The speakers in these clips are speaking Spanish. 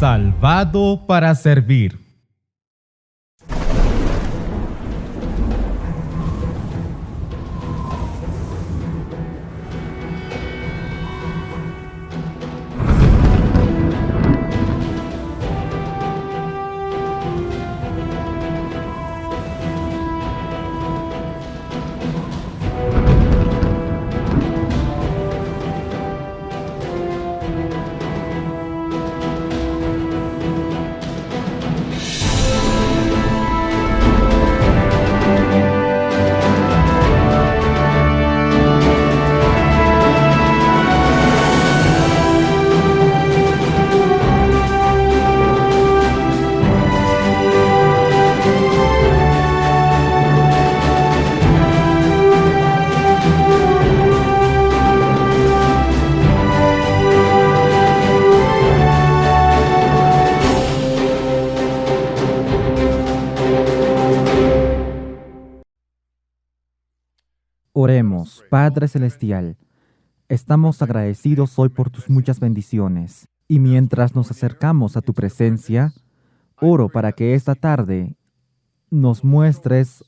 Salvado para servir. Oremos, Padre Celestial, estamos agradecidos hoy por tus muchas bendiciones, y mientras nos acercamos a tu presencia, oro para que esta tarde nos muestres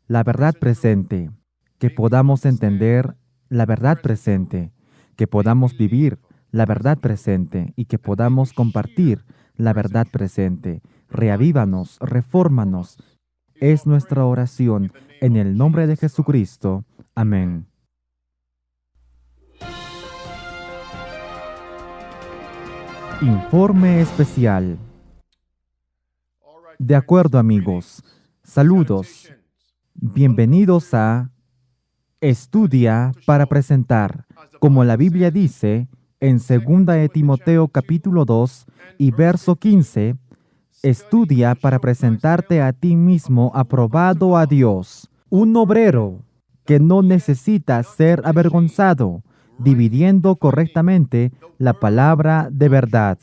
la verdad presente, que podamos entender la verdad presente, que podamos vivir la verdad presente y que podamos compartir la verdad presente. Reavívanos, refórmanos. Es nuestra oración en el nombre de Jesucristo. Amén. Informe especial. De acuerdo, amigos. Saludos. Bienvenidos a Estudia para presentar. Como la Biblia dice en 2 de Timoteo capítulo 2 y verso 15, estudia para presentarte a ti mismo aprobado a Dios, un obrero que no necesita ser avergonzado, dividiendo correctamente la palabra de verdad.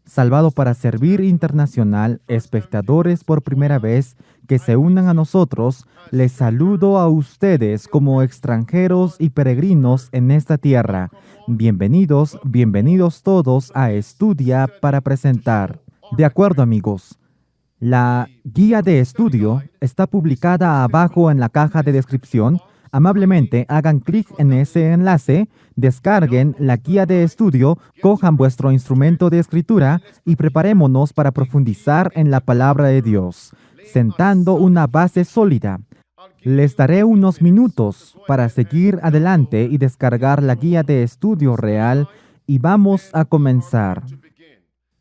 Salvado para Servir Internacional, espectadores por primera vez que se unan a nosotros, les saludo a ustedes como extranjeros y peregrinos en esta tierra. Bienvenidos, bienvenidos todos a Estudia para presentar. De acuerdo, amigos. La guía de estudio está publicada abajo en la caja de descripción. Amablemente hagan clic en ese enlace, descarguen la guía de estudio, cojan vuestro instrumento de escritura y preparémonos para profundizar en la palabra de Dios, sentando una base sólida. Les daré unos minutos para seguir adelante y descargar la guía de estudio real y vamos a comenzar.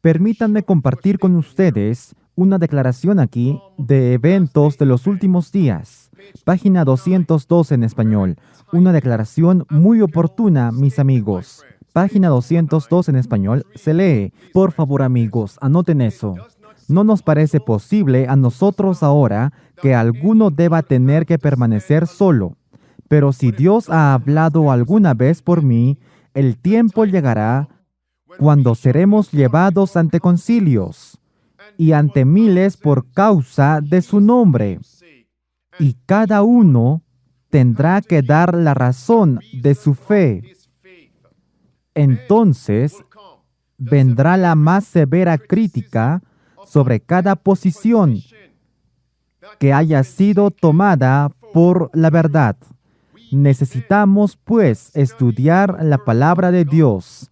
Permítanme compartir con ustedes una declaración aquí de eventos de los últimos días. Página 202 en español. Una declaración muy oportuna, mis amigos. Página 202 en español se lee. Por favor, amigos, anoten eso. No nos parece posible a nosotros ahora que alguno deba tener que permanecer solo. Pero si Dios ha hablado alguna vez por mí, el tiempo llegará cuando seremos llevados ante concilios y ante miles por causa de su nombre. Y cada uno tendrá que dar la razón de su fe. Entonces vendrá la más severa crítica sobre cada posición que haya sido tomada por la verdad. Necesitamos, pues, estudiar la palabra de Dios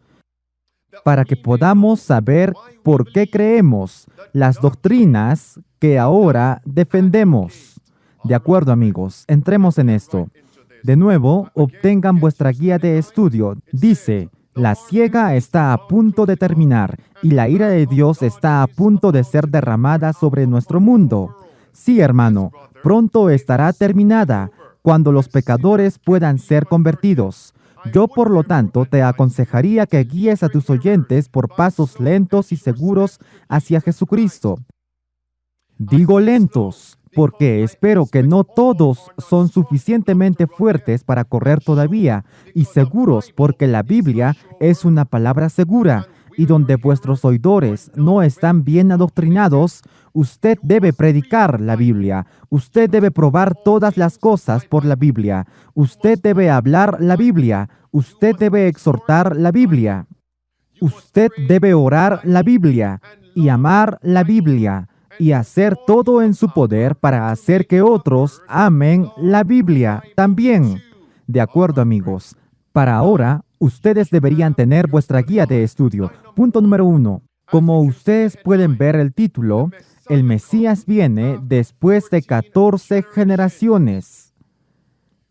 para que podamos saber por qué creemos las doctrinas que ahora defendemos. De acuerdo, amigos, entremos en esto. De nuevo, obtengan vuestra guía de estudio. Dice, la siega está a punto de terminar y la ira de Dios está a punto de ser derramada sobre nuestro mundo. Sí, hermano, pronto estará terminada cuando los pecadores puedan ser convertidos. Yo, por lo tanto, te aconsejaría que guíes a tus oyentes por pasos lentos y seguros hacia Jesucristo. Digo lentos, porque espero que no todos son suficientemente fuertes para correr todavía, y seguros, porque la Biblia es una palabra segura, y donde vuestros oidores no están bien adoctrinados, usted debe predicar la Biblia. Usted debe probar todas las cosas por la Biblia. Usted debe hablar la Biblia. Usted debe exhortar la Biblia. Usted debe orar la Biblia y amar la Biblia y hacer todo en su poder para hacer que otros amen la Biblia también. De acuerdo, amigos. Para ahora, ustedes deberían tener vuestra guía de estudio. Punto número 1. Como ustedes pueden ver el título, el Mesías viene después de 14 generaciones.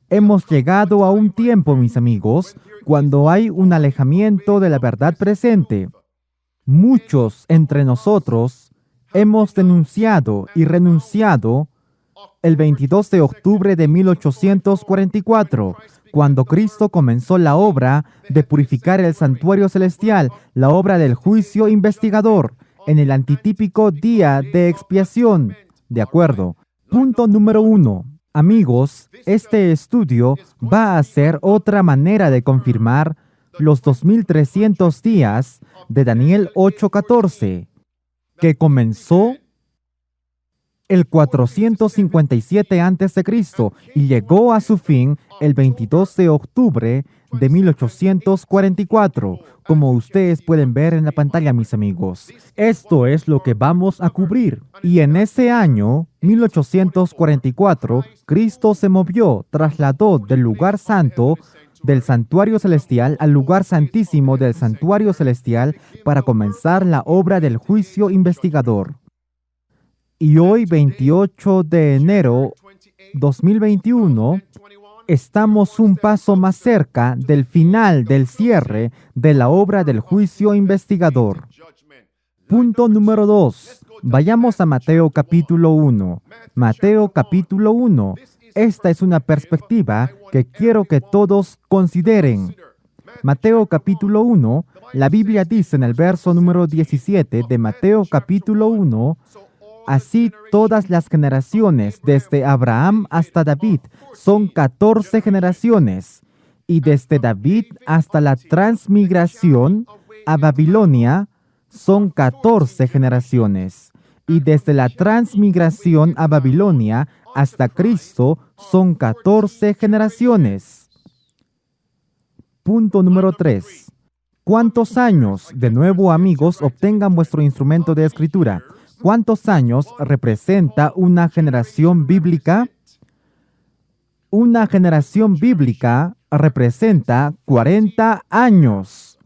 Hemos llegado a un tiempo, mis amigos, cuando hay un alejamiento de la verdad presente. Muchos entre nosotros hemos denunciado y renunciado el 22 de octubre de 1844, cuando Cristo comenzó la obra de purificar el santuario celestial, la obra del juicio investigador, en el antitípico día de expiación. De acuerdo. Punto número 1. Amigos, este estudio va a ser otra manera de confirmar los 2300 días de Daniel 8:14, que comenzó el 457 a.C. y llegó a su fin el 22 de octubre de 1844, como ustedes pueden ver en la pantalla, mis amigos. Esto es lo que vamos a cubrir. Y en ese año, 1844, Cristo se movió, trasladó del lugar santo del santuario celestial al lugar santísimo del santuario celestial para comenzar la obra del juicio investigador. Y hoy, 28 de enero 2021, estamos un paso más cerca del final del cierre de la obra del juicio investigador. Punto número 2. Vayamos a Mateo capítulo 1. Mateo capítulo 1. Esta es una perspectiva que quiero que todos consideren. Mateo capítulo 1, la Biblia dice en el verso número 17 de Mateo capítulo 1, así todas las generaciones, desde Abraham hasta David, son 14 generaciones, y desde David hasta la transmigración a Babilonia son 14 generaciones, y desde la transmigración a Babilonia hasta Cristo son 14 generaciones. Punto número 3. ¿Cuántos años? De nuevo, amigos, obtengan vuestro instrumento de escritura. ¿Cuántos años representa una generación bíblica? Una generación bíblica representa 40 años.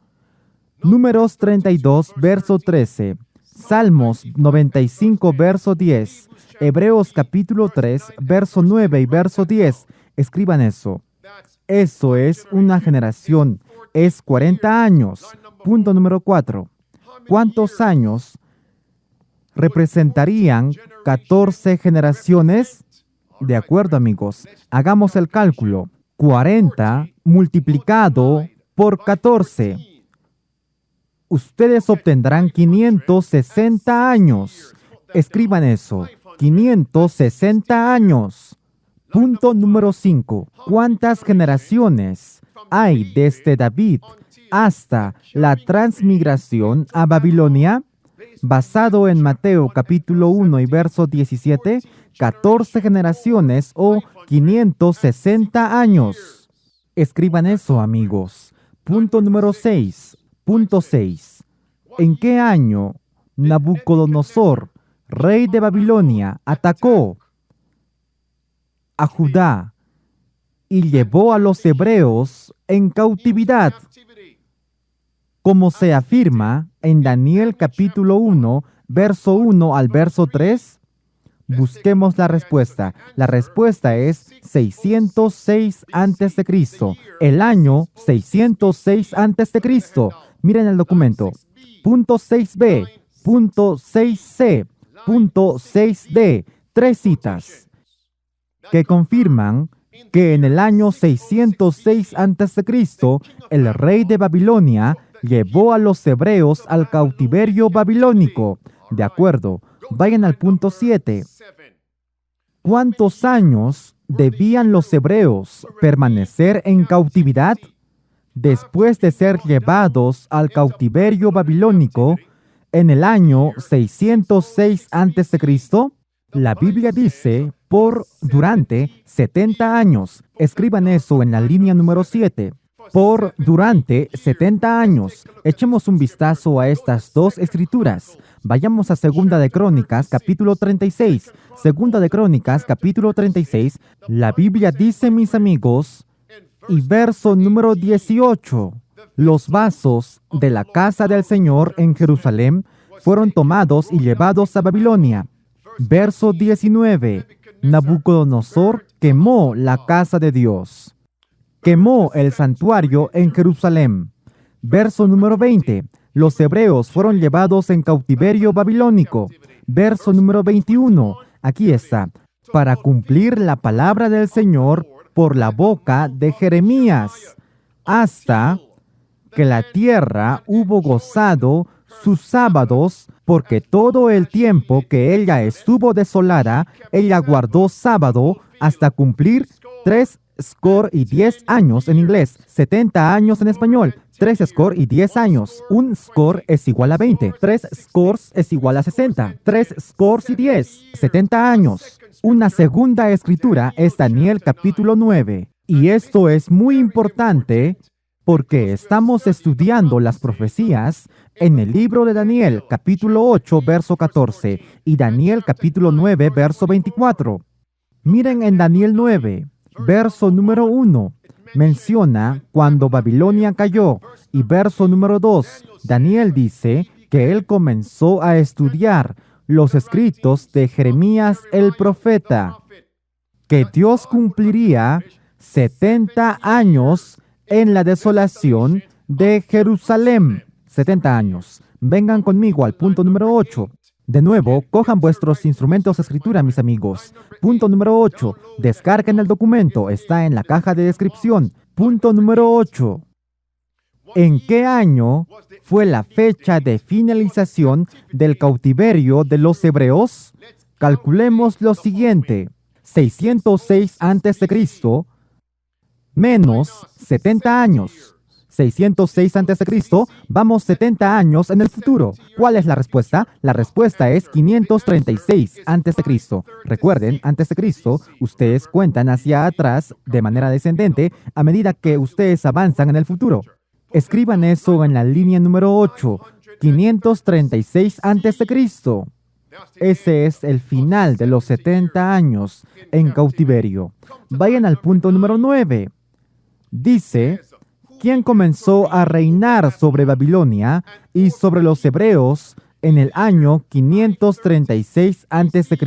Números 32, verso 13. Salmos 95, verso 10. Hebreos capítulo 3, verso 9 y verso 10. Escriban eso. Eso es una generación. Es 40 años. Punto número 4. ¿Cuántos años representarían 14 generaciones? De acuerdo, amigos. Hagamos el cálculo. 40 multiplicado por 14. Ustedes obtendrán 560 años. Escriban eso. 560 años. Punto número 5. ¿Cuántas generaciones hay desde David hasta la transmigración a Babilonia? Basado en Mateo capítulo 1 y verso 17, 14 generaciones o 560 años. Escriban eso, amigos. Punto número 6. Punto 6. ¿En qué año Nabucodonosor, rey de Babilonia, atacó a Judá y llevó a los hebreos en cautividad? Como se afirma en Daniel capítulo 1, verso 1 al verso 3, busquemos la respuesta. La respuesta es 606 a.C., el año 606 a.C. Miren el documento. Punto 6b, punto 6c, punto 6d, 3 citas que confirman que en el año 606 a.C., el rey de Babilonia llevó a los hebreos al cautiverio babilónico. De acuerdo, vayan al punto 7. ¿Cuántos años debían los hebreos permanecer en cautividad? Después de ser llevados al cautiverio babilónico en el año 606 a.C., la Biblia dice durante 70 años. Escriban eso en la línea número 7. durante 70 años. Echemos un vistazo a estas dos escrituras. Vayamos a Segunda de Crónicas, capítulo 36. Segunda de Crónicas, capítulo 36. La Biblia dice, mis amigos, y verso número 18. Los vasos de la casa del Señor en Jerusalén fueron tomados y llevados a Babilonia. Verso 19. Nabucodonosor quemó la casa de Dios. Quemó el santuario en Jerusalén. Verso número 20. Los hebreos fueron llevados en cautiverio babilónico. Verso número 21. Aquí está. Para cumplir la palabra del Señor por la boca de Jeremías, hasta que la tierra hubo gozado sus sábados, porque todo el tiempo que ella estuvo desolada, ella guardó sábado hasta cumplir 10 en inglés, 70 años en español. 10 años. Un score es igual a 20. 3 scores es igual a 60. 3 scores y 10. 70 años. Una segunda escritura es Daniel capítulo 9. Y esto es muy importante porque estamos estudiando las profecías en el libro de Daniel capítulo 8, verso 14 y Daniel capítulo 9, verso 24. Miren en Daniel 9, verso número 1. Menciona cuando Babilonia cayó, y verso número 2, Daniel dice que él comenzó a estudiar los escritos de Jeremías el profeta, que Dios cumpliría 70 años en la desolación de Jerusalén. 70 años. Vengan conmigo al punto número 8. De nuevo, cojan vuestros instrumentos de escritura, mis amigos. Punto número 8. Descarguen el documento. Está en la caja de descripción. Punto número 8. ¿En qué año fue la fecha de finalización del cautiverio de los hebreos? Calculemos lo siguiente. 606 a.C. menos 70 años. 606 a.C., vamos 70 años en el futuro. ¿Cuál es la respuesta? La respuesta es 536 a.C. Recuerden, antes de Cristo, ustedes cuentan hacia atrás de manera descendente a medida que ustedes avanzan en el futuro. Escriban eso en la línea número 8, 536 a.C. Ese es el final de los 70 años en cautiverio. Vayan al punto número 9. Dice, ¿quién comenzó a reinar sobre Babilonia y sobre los hebreos en el año 536 a.C.?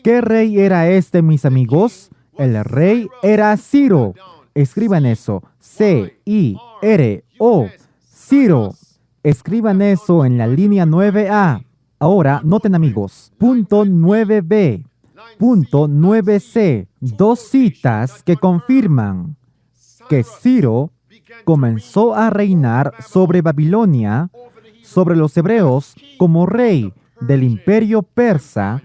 ¿Qué rey era este, mis amigos? El rey era Ciro. Escriban eso, C-I-R-O, Ciro. Escriban eso en la línea 9A. Ahora, noten, amigos, punto 9B, punto 9C, dos citas que confirman que Ciro comenzó a reinar sobre Babilonia, sobre los hebreos, como rey del imperio persa,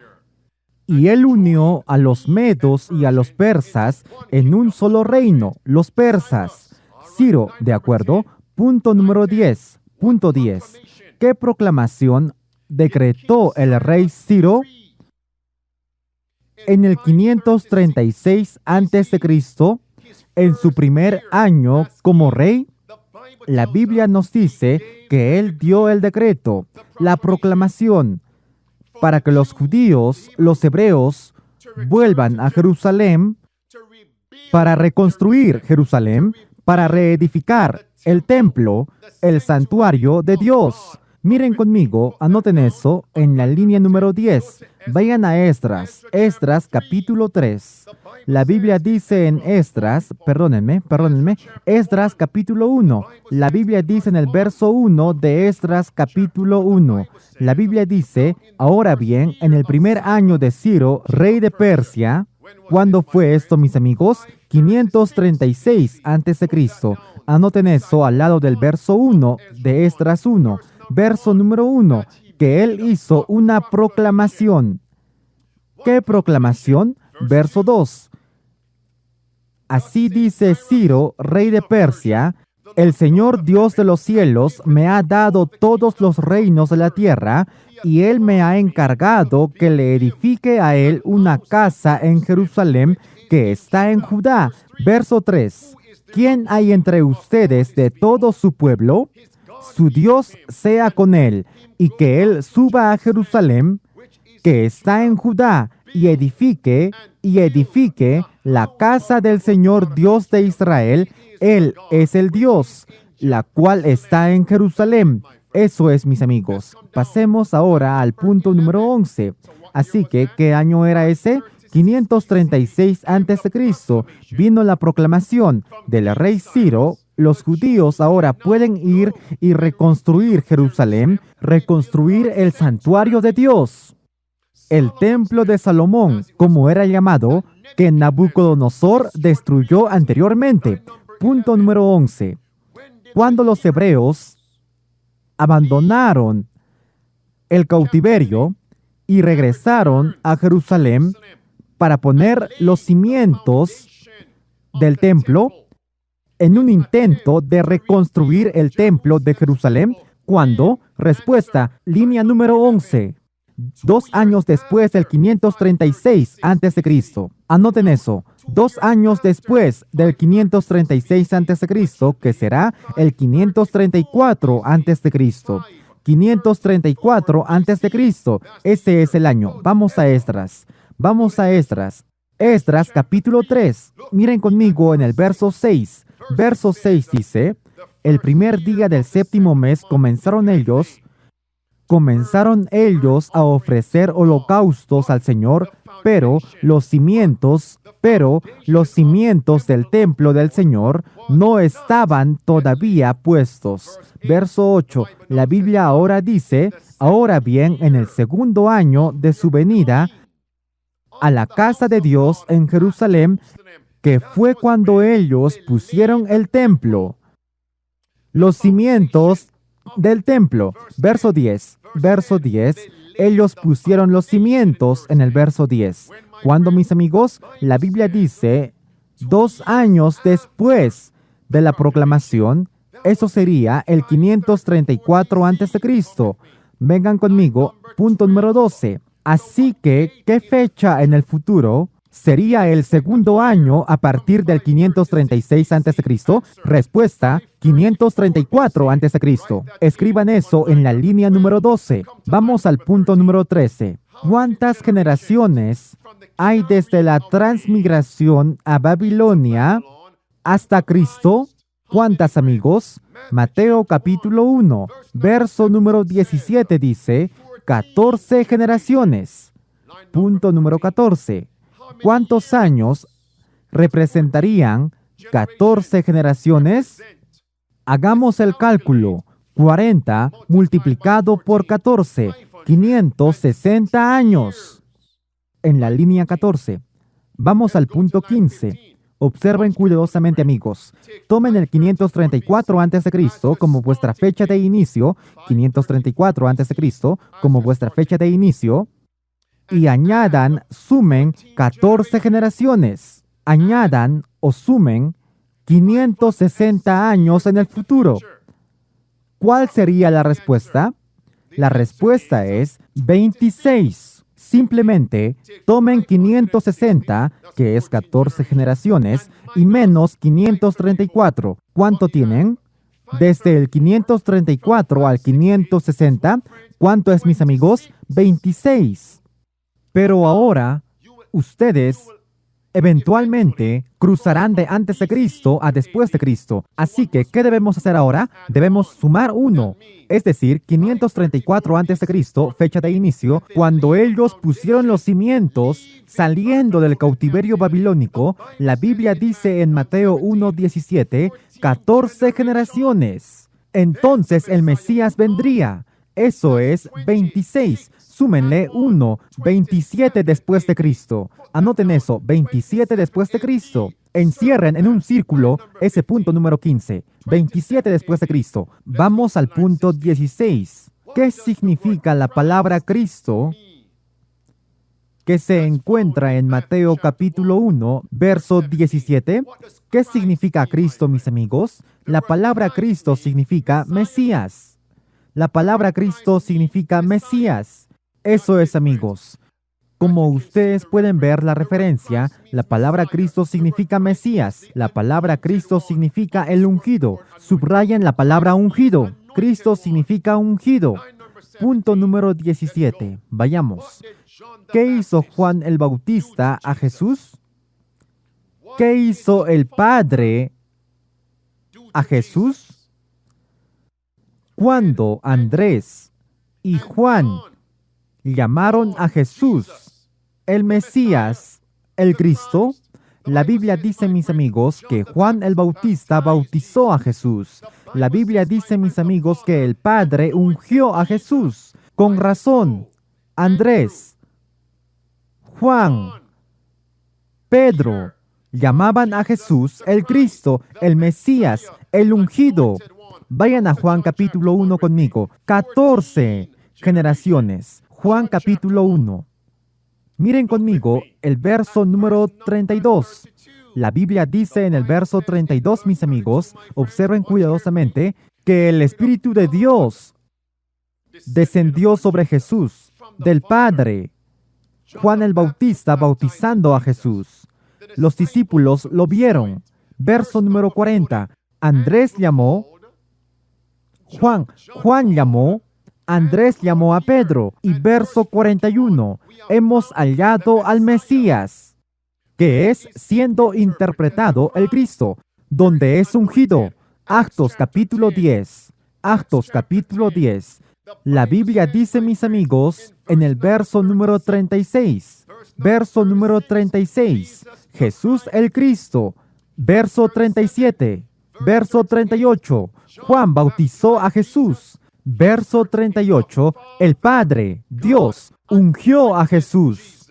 y él unió a los medos y a los persas en un solo reino, los persas. Ciro, ¿de acuerdo? Punto número 10. Punto 10. ¿Qué proclamación decretó el rey Ciro? En el 536 a.C., en su primer año como rey, la Biblia nos dice que él dio el decreto, la proclamación, para que los judíos, los hebreos, vuelvan a Jerusalén, para reconstruir Jerusalén, para reedificar el templo, el santuario de Dios. Miren conmigo, anoten eso en la línea número 10. Vayan a Esdras capítulo 3. La Biblia dice en Esdras capítulo 1. La Biblia dice en el verso 1 de Esdras capítulo 1. La Biblia dice, ahora bien, en el primer año de Ciro, rey de Persia. ¿Cuándo fue esto, mis amigos? 536 a.C. Anoten eso al lado del verso 1 de Esdras 1. Verso número 1, que él hizo una proclamación. ¿Qué proclamación? Verso 2. Así dice Ciro, rey de Persia, el Señor Dios de los cielos me ha dado todos los reinos de la tierra, y él me ha encargado que le edifique a él una casa en Jerusalén, que está en Judá. Verso 3. ¿Quién hay entre ustedes de todo su pueblo? Su Dios sea con él, y que él suba a Jerusalén, que está en Judá, y edifique la casa del Señor Dios de Israel. Él es el Dios, la cual está en Jerusalén. Eso es, mis amigos. Pasemos ahora al punto número 11. Así que, ¿qué año era ese? 536 a.C. Vino la proclamación del rey Ciro. Los judíos ahora pueden ir y reconstruir Jerusalén, reconstruir el santuario de Dios, el templo de Salomón, como era llamado, que Nabucodonosor destruyó anteriormente. Punto número 11. Cuando los hebreos abandonaron el cautiverio y regresaron a Jerusalén para poner los cimientos del templo, en un intento de reconstruir el templo de Jerusalén, cuando, respuesta, línea número 11, 2 años después del 536 a.C. Anoten eso, 2 años después del 536 a.C., que será el 534 a.C. 534 a.C., ese es el año. Vamos a Esdras. Esdras capítulo 3. Miren conmigo en el verso 6. Verso 6 dice, el primer día del 7º mes comenzaron ellos a ofrecer holocaustos al Señor, pero los cimientos del templo del Señor no estaban todavía puestos. Verso 8, la Biblia ahora dice, ahora bien, en el 2º año de su venida a la casa de Dios en Jerusalén, que fue cuando ellos pusieron el templo, los cimientos del templo. Verso 10, ellos pusieron los cimientos en el verso 10. ¿Cuándo, mis amigos? La Biblia dice 2 años después de la proclamación. Eso sería el 534 a.C. Vengan conmigo, punto número 12. Así que, ¿qué fecha en el futuro sería el 2º año a partir del 536 a.C.? Respuesta, 534 a.C. Escriban eso en la línea número 12. Vamos al punto número 13. ¿Cuántas generaciones hay desde la transmigración a Babilonia hasta Cristo? ¿Cuántas, amigos? Mateo capítulo 1, verso número 17 dice, 14 generaciones. Punto número 14. ¿Cuántos años representarían 14 generaciones? Hagamos el cálculo. 40 multiplicado por 14, 560 años. En la línea 14. Vamos al punto 15. Observen cuidadosamente, amigos. Tomen el 534 a.C. como vuestra fecha de inicio, 534 a.C. como vuestra fecha de inicio, y sumen 14 generaciones. Añadan o sumen 560 años en el futuro. ¿Cuál sería la respuesta? La respuesta es 26. Simplemente tomen 560, que es 14 generaciones, y menos 534. ¿Cuánto tienen? Desde el 534 al 560, ¿cuánto es, mis amigos? 26. Pero ahora, ustedes eventualmente cruzarán de antes de Cristo a después de Cristo. Así que, ¿qué debemos hacer ahora? Debemos sumar 1, es decir, 534 a.C., fecha de inicio, cuando ellos pusieron los cimientos saliendo del cautiverio babilónico. La Biblia dice en Mateo 1:17, 14 generaciones. Entonces el Mesías vendría. Eso es 26. Súmenle 1, 27 después de Cristo. Anoten eso, 27 después de Cristo. Encierren en un círculo ese punto número 15, 27 después de Cristo. Vamos al punto 16. ¿Qué significa la palabra Cristo que se encuentra en Mateo capítulo 1, verso 17? ¿Qué significa Cristo, mis amigos? La palabra Cristo significa Mesías. La palabra Cristo significa Mesías. Eso es, amigos. Como ustedes pueden ver la referencia, la palabra Cristo significa Mesías. La palabra Cristo significa el ungido. Subrayen la palabra ungido. Cristo significa ungido. Punto número 17. Vayamos. ¿Qué hizo Juan el Bautista a Jesús? ¿Qué hizo el Padre a Jesús? Cuando Andrés y Juan llamaron a Jesús el Mesías, el Cristo, la Biblia dice, mis amigos, que Juan el Bautista bautizó a Jesús. La Biblia dice, mis amigos, que el Padre ungió a Jesús. Con razón, Andrés, Juan, Pedro llamaban a Jesús el Cristo, el Mesías, el ungido. Vayan a Juan capítulo 1 conmigo. 14 generaciones. Juan capítulo 1. Miren conmigo el verso número 32. La Biblia dice en el verso 32, mis amigos, observen cuidadosamente, que el Espíritu de Dios descendió sobre Jesús, del Padre. Juan el Bautista bautizando a Jesús. Los discípulos lo vieron. Verso número 40. Andrés llamó, Juan llamó, Andrés llamó a Pedro. Y verso 41. Hemos hallado al Mesías, que es siendo interpretado el Cristo, donde es ungido. Actos capítulo 10. Actos capítulo 10. La Biblia dice, mis amigos, en el verso número 36. Verso número 36. Jesús el Cristo. Verso 37. Verso 38. Juan bautizó a Jesús. Verso 38. El Padre, Dios, ungió a Jesús.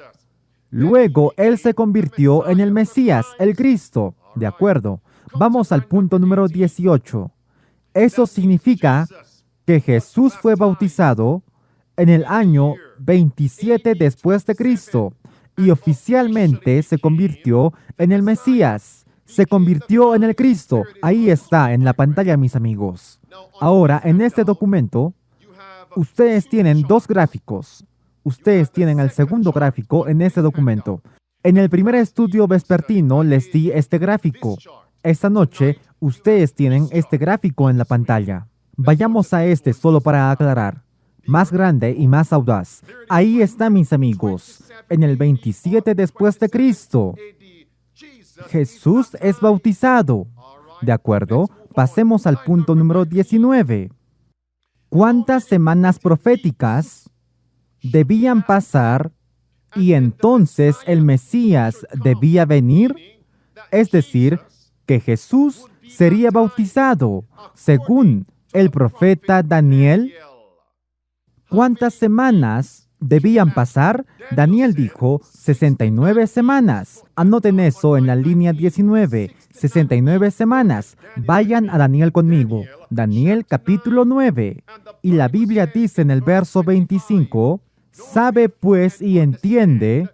Luego Él se convirtió en el Mesías, el Cristo. ¿De acuerdo? Vamos al punto número 18. Eso significa que Jesús fue bautizado en el año 27 después de Cristo y oficialmente se convirtió en el Mesías. Se convirtió en el Cristo. Ahí está en la pantalla, mis amigos. Ahora, en este documento, ustedes tienen dos gráficos. Ustedes tienen el segundo gráfico en este documento. En el primer estudio vespertino les di este gráfico. Esta noche, ustedes tienen este gráfico en la pantalla. Vayamos a este solo para aclarar. Más grande y más audaz. Ahí está, mis amigos. En el 27 después de Cristo, Jesús es bautizado. ¿De acuerdo? Pasemos al punto número 19. ¿Cuántas semanas proféticas debían pasar y entonces el Mesías debía venir? Es decir, que Jesús sería bautizado, según el profeta Daniel. ¿Cuántas semanas debían pasar? Daniel dijo 69 semanas. Anoten eso en la línea 19. 69 semanas. Vayan a Daniel conmigo. Daniel capítulo 9. Y la Biblia dice en el verso 25, sabe pues y entiende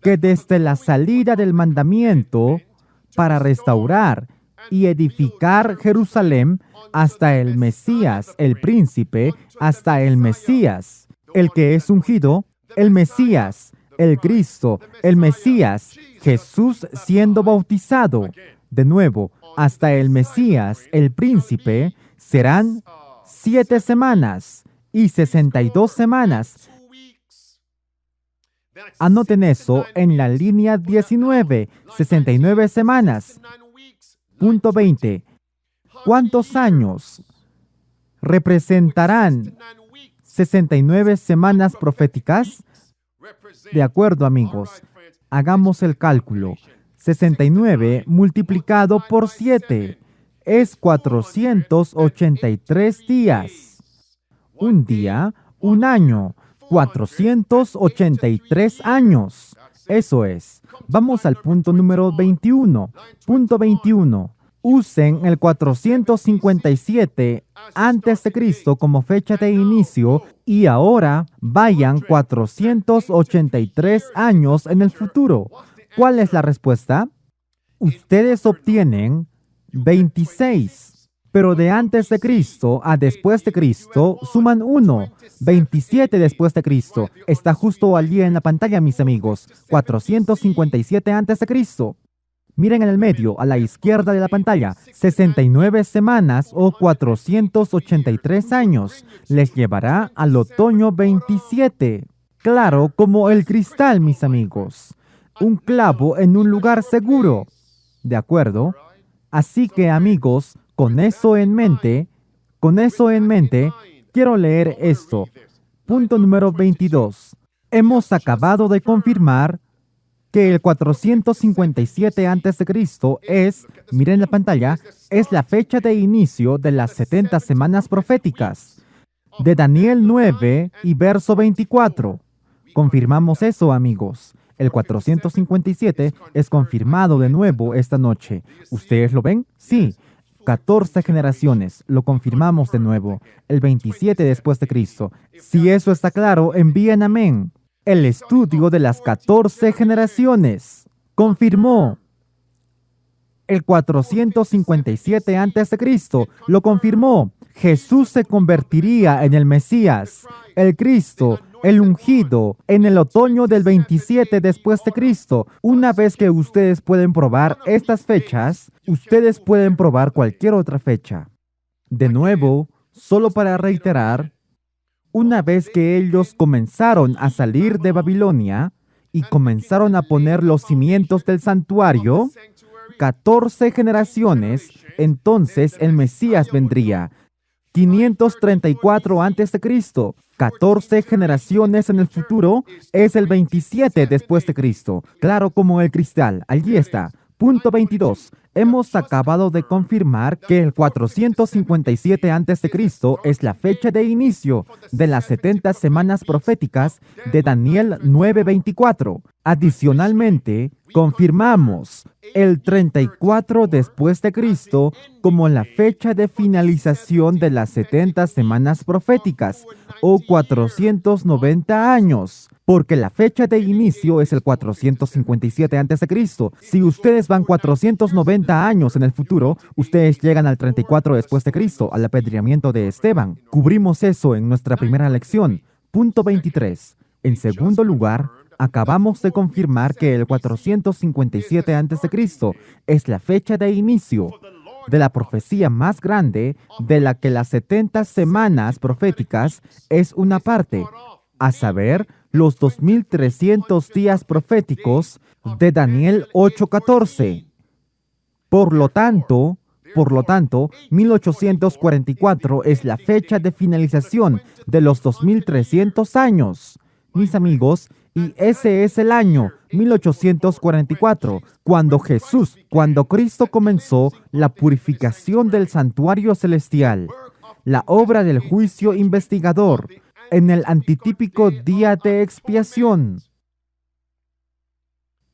que desde la salida del mandamiento para restaurar y edificar Jerusalén hasta el Mesías, el príncipe, hasta el Mesías, el que es ungido, el Mesías, el Cristo, el Mesías, Jesús siendo bautizado. De nuevo, hasta el Mesías, el príncipe, serán 7 semanas y 62 semanas. Anoten eso en la línea 19, 69 semanas. Punto 20. ¿Cuántos años representarán 69 semanas proféticas? De acuerdo, amigos. Hagamos el cálculo. 69 multiplicado por 7 es 483 días. Un día, un año. 483 años. Eso es. Vamos al punto número 21. Punto 21. Usen el 457 antes de Cristo como fecha de inicio y ahora vayan 483 años en el futuro. ¿Cuál es la respuesta? Ustedes obtienen 26. Pero de antes de Cristo a después de Cristo suman 1. 27 después de Cristo. Está justo allí en la pantalla, mis amigos. 457 antes de Cristo. Miren en el medio, a la izquierda de la pantalla. 69 semanas o 483 años. Les llevará al otoño 27. Claro, como el cristal, mis amigos. Un clavo en un lugar seguro. ¿De acuerdo? Así que, amigos, con eso en mente, quiero leer esto. Punto número 22. Hemos acabado de confirmar que el 457 a.C. es, miren la pantalla, es la fecha de inicio de las 70 semanas proféticas de Daniel 9 y verso 24. Confirmamos eso, amigos. El 457 es confirmado de nuevo esta noche. ¿Ustedes lo ven? Sí. 14 generaciones. Lo confirmamos de nuevo. El 27 después de Cristo. Si eso está claro, envíen amén. El estudio de las 14 generaciones confirmó. El 457 a.C. lo confirmó. Jesús se convertiría en el Mesías, el Cristo, el ungido, en el otoño del 27 después de Cristo. Una vez que ustedes pueden probar estas fechas, ustedes pueden probar cualquier otra fecha. De nuevo, solo para reiterar, una vez que ellos comenzaron a salir de Babilonia y comenzaron a poner los cimientos del santuario, 14 generaciones, entonces el Mesías vendría. 534 a.C., 14 generaciones en el futuro, es el 27 después de Cristo. Claro como el cristal, allí está. Punto 22. Hemos acabado de confirmar que el 457 a.C. es la fecha de inicio de las 70 semanas proféticas de Daniel 9:24. Adicionalmente, confirmamos el 34 después de Cristo como la fecha de finalización de las 70 semanas proféticas, o 490 años, porque la fecha de inicio es el 457 a.C. Si ustedes van 490 años en el futuro, ustedes llegan al 34 después de Cristo, al apedreamiento de Esteban. Cubrimos eso en nuestra primera lección. Punto 23. En segundo lugar, acabamos de confirmar que el 457 a.C. es la fecha de inicio de la profecía más grande de la que las 70 semanas proféticas es una parte, a saber, los 2300 días proféticos de Daniel 8:14. Por lo tanto, 1844 es la fecha de finalización de los 2300 años. Mis amigos, y ese es el año 1844, cuando Cristo comenzó la purificación del santuario celestial, la obra del juicio investigador, en el antitípico día de expiación.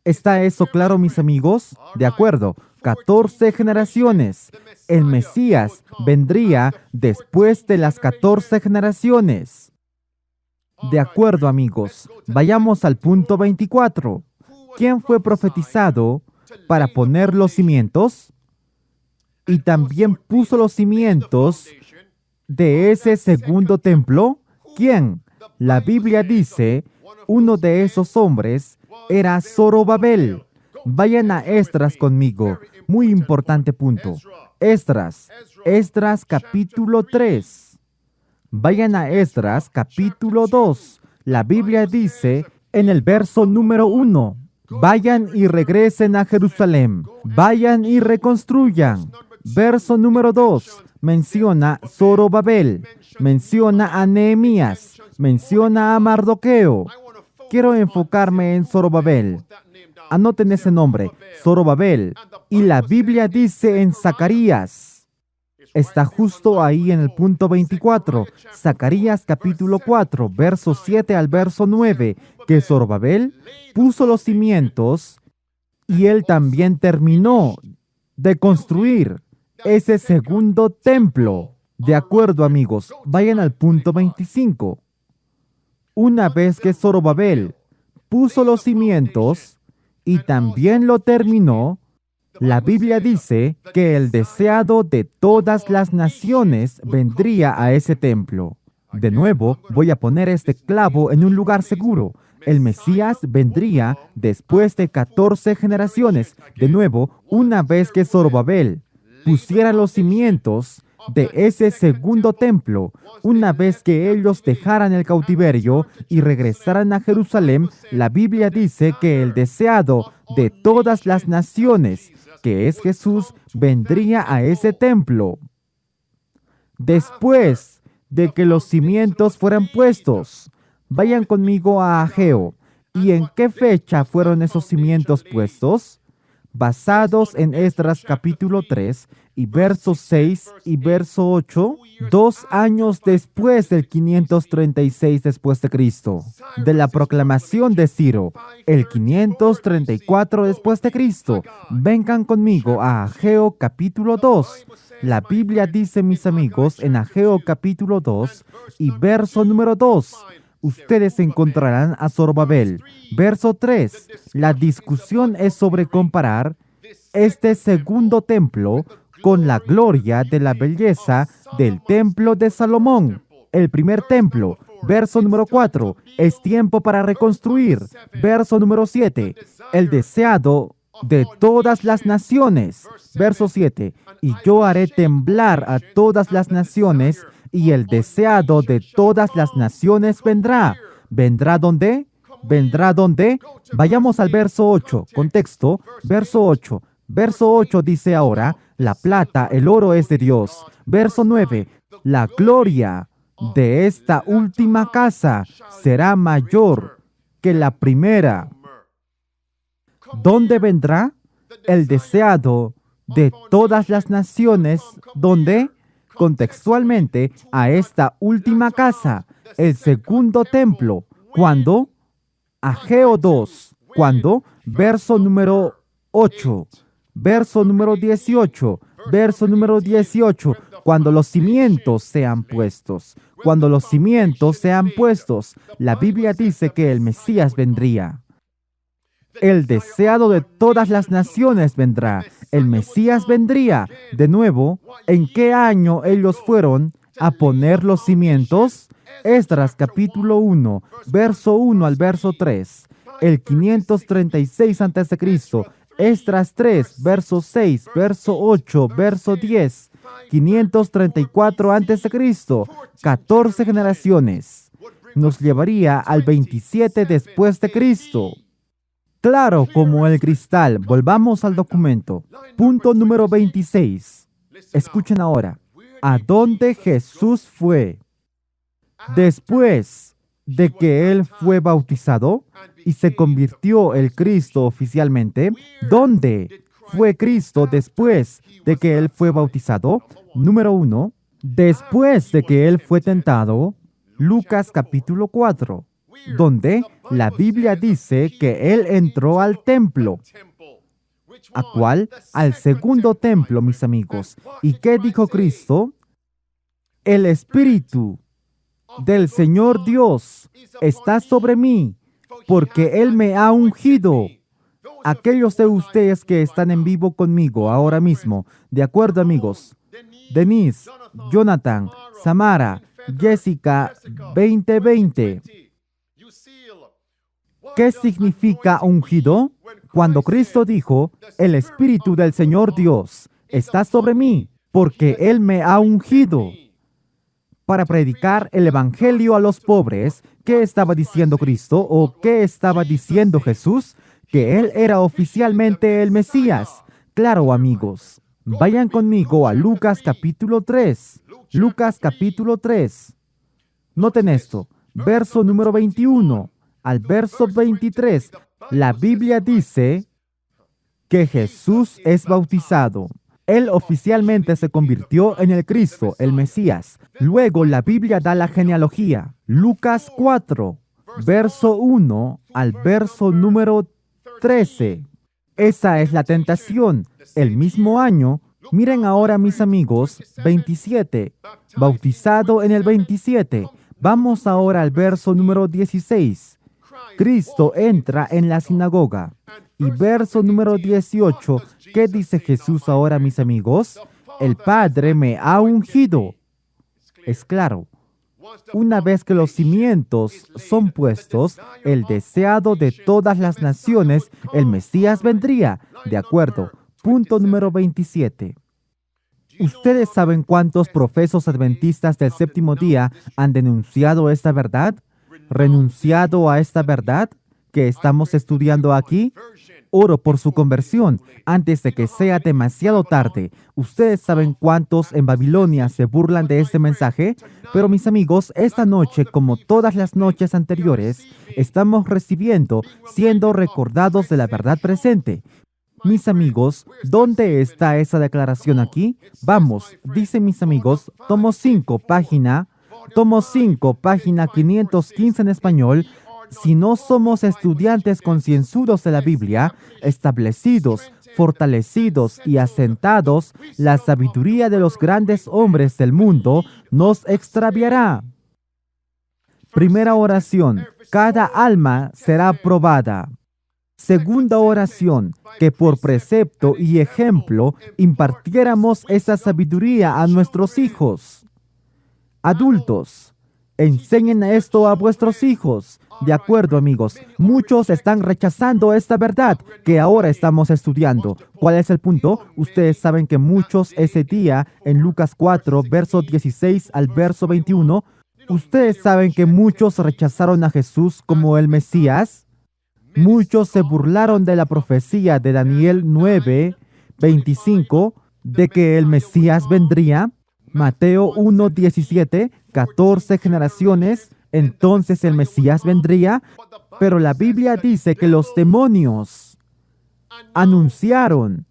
¿Está eso claro, mis amigos? De acuerdo, 14 generaciones. El Mesías vendría después de las 14 generaciones. De acuerdo, amigos, vayamos al punto 24. ¿Quién fue profetizado para poner los cimientos? Y también puso los cimientos de ese segundo templo. ¿Quién? La Biblia dice, uno de esos hombres era Zorobabel. Vayan a Esdras conmigo. Muy importante punto. Esdras capítulo 3. Vayan a Esdras capítulo 2. La Biblia dice en el verso número 1, vayan y regresen a Jerusalén, vayan y reconstruyan. Verso número 2, menciona Zorobabel, menciona a Nehemías, menciona a Mardoqueo. Quiero enfocarme en Zorobabel. Anoten ese nombre, Zorobabel. Y la Biblia dice en Zacarías, está justo ahí en el punto 24, Zacarías capítulo 4, verso 7 al verso 9, que Zorobabel puso los cimientos y él también terminó de construir ese segundo templo. De acuerdo, amigos, vayan al punto 25. Una vez que Zorobabel puso los cimientos y también lo terminó, La Biblia dice que el deseado de todas las naciones vendría a ese templo. De nuevo, voy a poner este clavo en un lugar seguro. El Mesías vendría después de 14 generaciones. De nuevo, una vez que Zorobabel pusiera los cimientos de ese segundo templo, una vez que ellos dejaran el cautiverio y regresaran a Jerusalén, la Biblia dice que el deseado de todas las naciones, que es Jesús, vendría a ese templo. Después de que los cimientos fueran puestos, vayan conmigo a Ageo. ¿Y en qué fecha fueron esos cimientos puestos? Basados en Esdras capítulo 3 y versos 6 y verso 8, 2 años después del 536 después de Cristo, de la proclamación de Ciro, el 534 después de Cristo. Vengan conmigo a Ageo capítulo 2. La Biblia dice, mis amigos, en Ageo capítulo 2 y verso número 2, ustedes encontrarán a Zorobabel. Verso 3. La discusión es sobre comparar este segundo templo con la gloria de la belleza del templo de Salomón. El primer templo. Verso número 4. Es tiempo para reconstruir. Verso número 7. El deseado de todas las naciones. Verso 7. Y yo haré temblar a todas las naciones, y el deseado de todas las naciones vendrá. ¿Vendrá dónde? ¿Vendrá dónde? Vayamos al verso 8. Contexto, verso 8. Verso 8 dice ahora, la plata, el oro es de Dios. Verso 9. La gloria de esta última casa será mayor que la primera. ¿Dónde vendrá? El deseado de todas las naciones. ¿Dónde? Contextualmente, a esta última casa, el segundo templo. ¿Cuándo? Ageo 2. ¿Cuándo? Verso número 8. Verso número 18. Verso número 18. Cuando los cimientos sean puestos. Cuando los cimientos sean puestos. La Biblia dice que el Mesías vendría. El deseado de todas las naciones vendrá. El Mesías vendría. De nuevo, ¿en qué año ellos fueron a poner los cimientos? Esdras capítulo 1, verso 1 al verso 3. El 536 a.C. Esdras 3, verso 6, verso 8, verso 10. 534 a.C. 14 generaciones. Nos llevaría al 27 después de Cristo. Claro como el cristal. Volvamos al documento. Punto número 26. Escuchen ahora. ¿A dónde Jesús fue? Después de que Él fue bautizado y se convirtió el Cristo oficialmente, ¿dónde fue Cristo después de que Él fue bautizado? Número 1. Después de que Él fue tentado, Lucas capítulo 4. Donde la Biblia dice que Él entró al templo. ¿A cuál? Al segundo templo, mis amigos. ¿Y qué dijo Cristo? El Espíritu del Señor Dios está sobre mí, porque Él me ha ungido. Aquellos de ustedes que están en vivo conmigo ahora mismo, ¿de acuerdo, amigos? Denise, Jonathan, Samara, Jessica 2020. ¿Qué significa ungido? Cuando Cristo dijo, el Espíritu del Señor Dios está sobre mí, porque Él me ha ungido para predicar el Evangelio a los pobres. ¿Qué estaba diciendo Cristo o qué estaba diciendo Jesús? Que Él era oficialmente el Mesías. Claro, amigos. Vayan conmigo a Lucas capítulo 3. Lucas capítulo 3. Noten esto. Verso número 21 al verso 23. La Biblia dice que Jesús es bautizado. Él oficialmente se convirtió en el Cristo, el Mesías. Luego la Biblia da la genealogía. Lucas 4, verso 1 al verso número 13. Esa es la tentación. El mismo año, miren ahora, mis amigos, 27. Bautizado en el 27. Vamos ahora al verso número 16. Cristo entra en la sinagoga. Y verso número 18, ¿qué dice Jesús ahora, mis amigos? El Padre me ha ungido. Es claro. Una vez que los cimientos son puestos, el deseado de todas las naciones, el Mesías vendría. De acuerdo. Punto número 27. ¿Ustedes saben cuántos profesos adventistas del séptimo día han denunciado esta verdad? ¿Renunciado a esta verdad que estamos estudiando aquí? Oro por su conversión antes de que sea demasiado tarde. ¿Ustedes saben cuántos en Babilonia se burlan de este mensaje? Pero mis amigos, esta noche, como todas las noches anteriores, estamos siendo recordados de la verdad presente. Mis amigos, ¿dónde está esa declaración aquí? Vamos, dice mis amigos, tomo 5, página 515 en español. Si no somos estudiantes concienzudos de la Biblia, establecidos, fortalecidos y asentados, la sabiduría de los grandes hombres del mundo nos extraviará. Primera oración, cada alma será probada. Segunda oración, que por precepto y ejemplo impartiéramos esa sabiduría a nuestros hijos. Adultos, enseñen esto a vuestros hijos. De acuerdo, amigos, muchos están rechazando esta verdad que ahora estamos estudiando. ¿Cuál es el punto? Ustedes saben que muchos ese día, en Lucas 4, verso 16 al verso 21, ustedes saben que muchos rechazaron a Jesús como el Mesías. Muchos se burlaron de la profecía de Daniel 9, 25, de que el Mesías vendría. Mateo 1, 17, 14 generaciones, entonces el Mesías vendría. Pero la Biblia dice que los demonios anunciaron,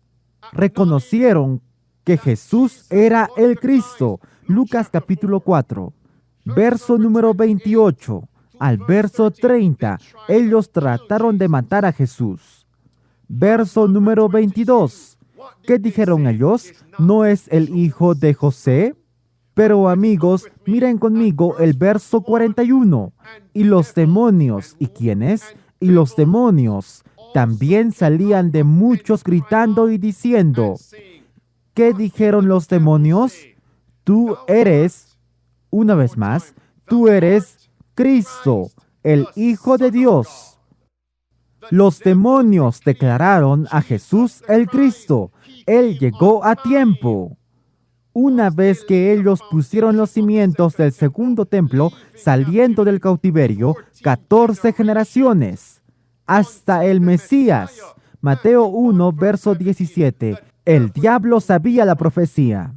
reconocieron que Jesús era el Cristo. Lucas capítulo 4, verso número 28. Al verso 30, ellos trataron de matar a Jesús. Verso número 22. ¿Qué dijeron ellos? ¿No es el hijo de José? Pero amigos, miren conmigo el verso 41. Y los demonios, ¿y quiénes? Y los demonios también salían de muchos gritando y diciendo, ¿qué dijeron los demonios? Tú eres, una vez más, tú eres Cristo, el Hijo de Dios. Los demonios declararon a Jesús el Cristo. Él llegó a tiempo. Una vez que ellos pusieron los cimientos del segundo templo, saliendo del cautiverio, 14 generaciones, hasta el Mesías. Mateo 1, verso 17. El diablo sabía la profecía.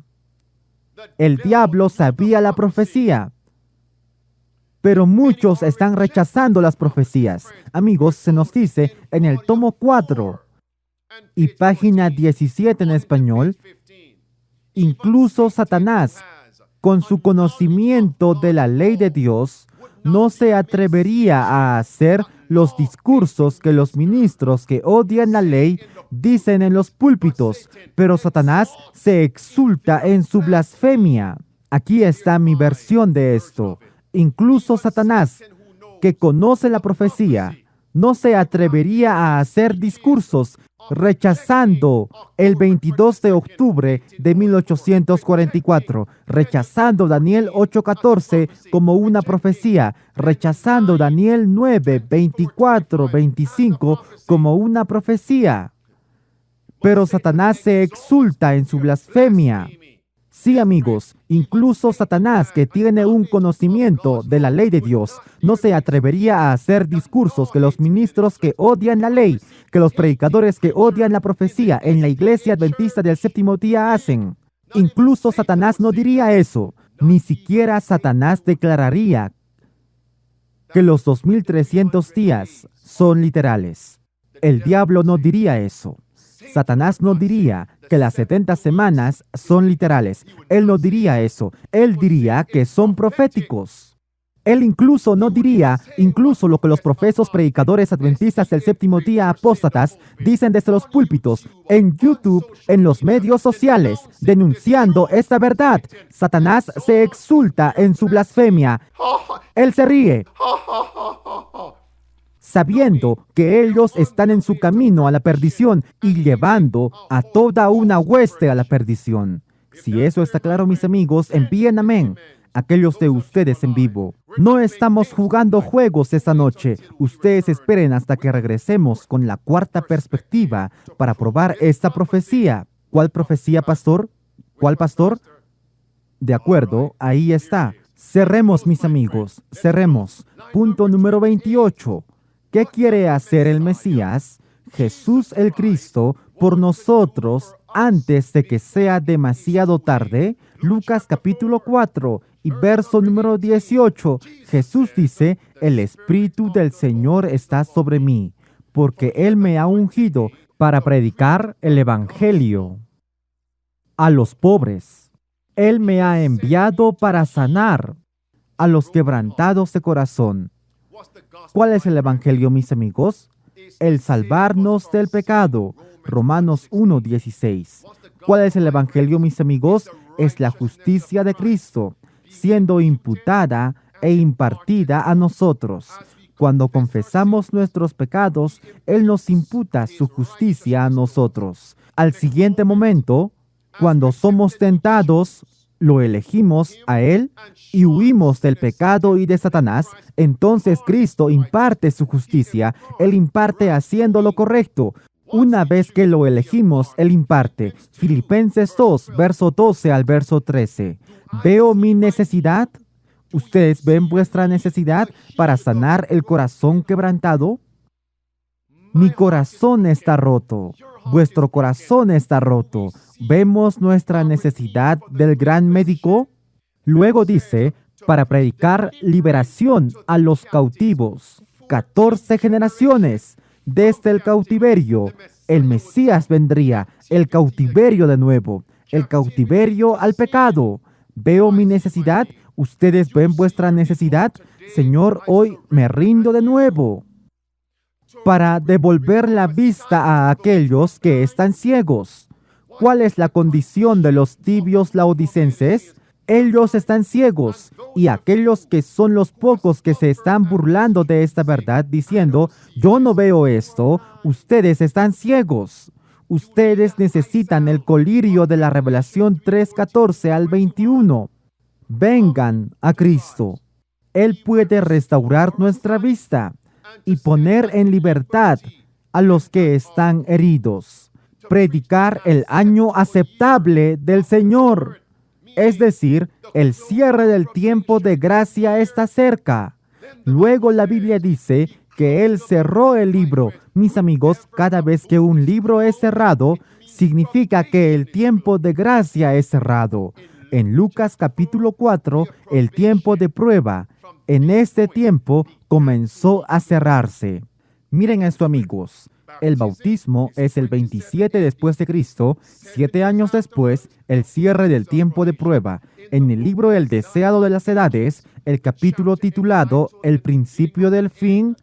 El diablo sabía la profecía. Pero muchos están rechazando las profecías. Amigos, se nos dice en el tomo 4 y página 17 en español, incluso Satanás, con su conocimiento de la ley de Dios, no se atrevería a hacer los discursos que los ministros que odian la ley dicen en los púlpitos, pero Satanás se exulta en su blasfemia. Aquí está mi versión de esto. Incluso Satanás, que conoce la profecía, no se atrevería a hacer discursos rechazando el 22 de octubre de 1844, rechazando Daniel 8:14 como una profecía, rechazando Daniel 9, 24, 25 como una profecía. Pero Satanás se exulta en su blasfemia. Sí, amigos, incluso Satanás, que tiene un conocimiento de la ley de Dios, no se atrevería a hacer discursos que los ministros que odian la ley, que los predicadores que odian la profecía en la iglesia adventista del séptimo día hacen. Incluso Satanás no diría eso. Ni siquiera Satanás declararía que los 2300 días son literales. El diablo no diría eso. Satanás no diría que las 70 semanas son literales. Él no diría eso. Él diría que son proféticos. Él incluso no diría, incluso lo que los profesos predicadores adventistas del séptimo día apóstatas dicen desde los púlpitos, en YouTube, en los medios sociales, denunciando esta verdad. Satanás se exulta en su blasfemia. Él se ríe. sabiendo que ellos están en su camino a la perdición y llevando a toda una hueste a la perdición. Si eso está claro, mis amigos, envíen amén. Aquellos de ustedes en vivo. No estamos jugando juegos esta noche. Ustedes esperen hasta que regresemos con la cuarta perspectiva para probar esta profecía. ¿Cuál profecía, pastor? ¿Cuál, pastor? De acuerdo, ahí está. Cerremos, mis amigos, cerremos. Punto número 28. ¿Qué quiere hacer el Mesías, Jesús el Cristo, por nosotros antes de que sea demasiado tarde? Lucas capítulo 4 y verso número 18. Jesús dice, el Espíritu del Señor está sobre mí, porque Él me ha ungido para predicar el Evangelio a los pobres. Él me ha enviado para sanar a los quebrantados de corazón. ¿Cuál es el Evangelio, mis amigos? El salvarnos del pecado. Romanos 1:16. ¿Cuál es el Evangelio, mis amigos? Es la justicia de Cristo, siendo imputada e impartida a nosotros. Cuando confesamos nuestros pecados, Él nos imputa su justicia a nosotros. Al siguiente momento, cuando somos tentados, lo elegimos a Él y huimos del pecado y de Satanás, entonces Cristo imparte su justicia. Él imparte haciendo lo correcto. Una vez que lo elegimos, Él imparte. Filipenses 2, verso 12 al verso 13. ¿Veo mi necesidad? ¿Ustedes ven vuestra necesidad para sanar el corazón quebrantado? Mi corazón está roto. Vuestro corazón está roto. ¿Vemos nuestra necesidad del gran médico? Luego dice, para predicar liberación a los cautivos. 14 generaciones desde el cautiverio. El Mesías vendría, el cautiverio de nuevo, el cautiverio al pecado. ¿Veo mi necesidad? ¿Ustedes ven vuestra necesidad? Señor, hoy me rindo de nuevo para devolver la vista a aquellos que están ciegos. ¿Cuál es la condición de los tibios laodicenses? Ellos están ciegos, y aquellos que son los pocos que se están burlando de esta verdad, diciendo, yo no veo esto, ustedes están ciegos. Ustedes necesitan el colirio de la Revelación 3:14 al 21. Vengan a Cristo. Él puede restaurar nuestra vista y poner en libertad a los que están heridos. Predicar el año aceptable del Señor. Es decir, el cierre del tiempo de gracia está cerca. Luego la Biblia dice que Él cerró el libro. Mis amigos, cada vez que un libro es cerrado, significa que el tiempo de gracia es cerrado. En Lucas capítulo 4, el tiempo de prueba. En este tiempo comenzó a cerrarse. Miren esto, amigos. El bautismo es el 27 después de Cristo, 7 años después, el cierre del tiempo de prueba. En el libro El deseado de las edades, el capítulo titulado El principio del fin,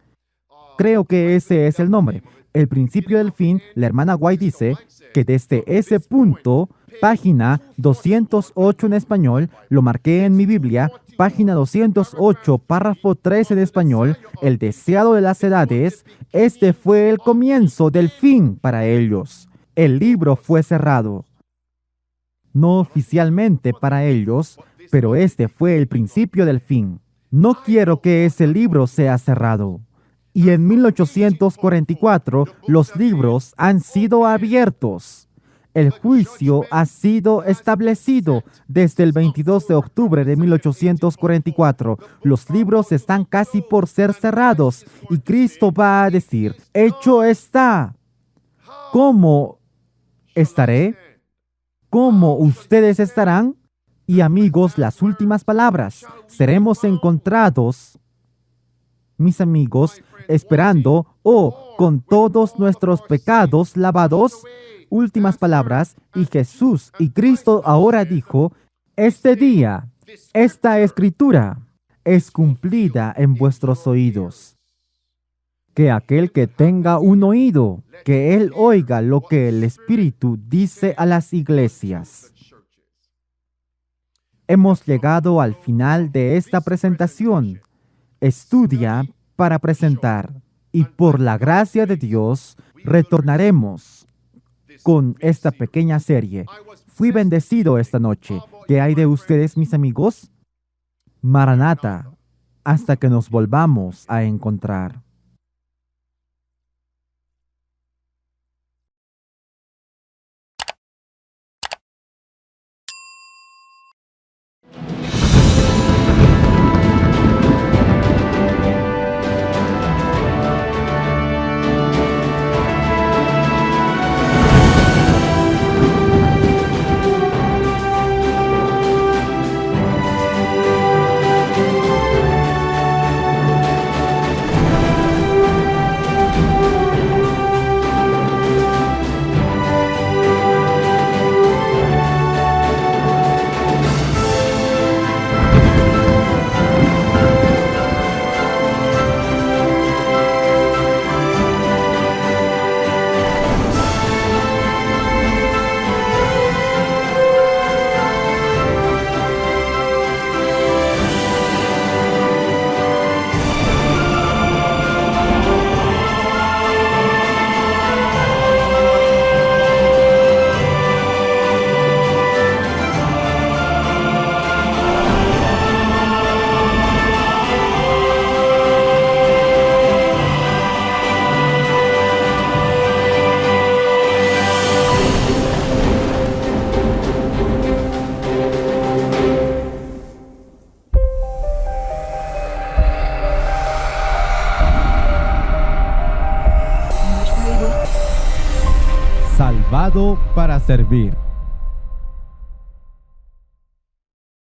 creo que ese es el nombre. El principio del fin, la hermana White dice que desde ese punto, página 208 en español, lo marqué en mi Biblia, página 208, párrafo 3 en español, el deseado de las edades, este fue el comienzo del fin para ellos. El libro fue cerrado. No oficialmente para ellos, pero este fue el principio del fin. No quiero que ese libro sea cerrado. Y en 1844, los libros han sido abiertos. El juicio ha sido establecido desde el 22 de octubre de 1844. Los libros están casi por ser cerrados y Cristo va a decir, hecho está. ¿Cómo estaré? ¿Cómo ustedes estarán? Y amigos, las últimas palabras. Seremos encontrados, mis amigos, esperando, con todos nuestros pecados lavados. Últimas palabras, y Jesús y Cristo ahora dijo, este día, esta escritura es cumplida en vuestros oídos. Que aquel que tenga un oído, que él oiga lo que el Espíritu dice a las iglesias. Hemos llegado al final de esta presentación. Estudia para presentar. Y por la gracia de Dios, retornaremos con esta pequeña serie. Fui bendecido esta noche. ¿Qué hay de ustedes, mis amigos? Maranata, hasta que nos volvamos a encontrar. Salvado para servir.